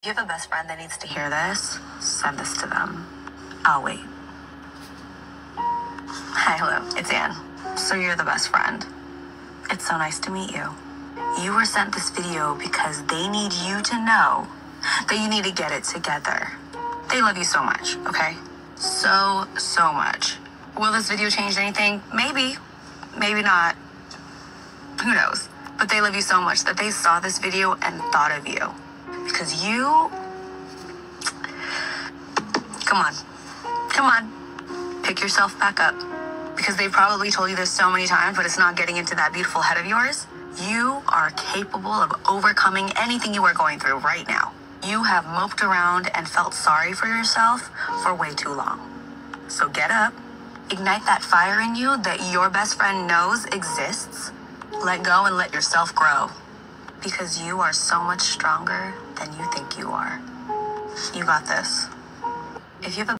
If you have a best friend that needs to hear this, send this to them. I'll wait. Hi, hello, it's Anne. So you're the best friend. It's so nice to meet you. You were sent this video because they need you to know that you need to get it together. They love you so much, okay? So much. Will this video change anything? Maybe. Maybe not. Who knows? But they love you so much that they saw this video and thought of you. Because you... Come on. Pick yourself back up. Because they probably told you this so many times, but it's not getting into that beautiful head of yours. You are capable of overcoming anything you are going through right now. You have moped around and felt sorry for yourself for way too long. So get up, ignite that fire in you that your best friend knows exists. Let go and let yourself grow. Because you are so much stronger than you think you are. You got this. If you have a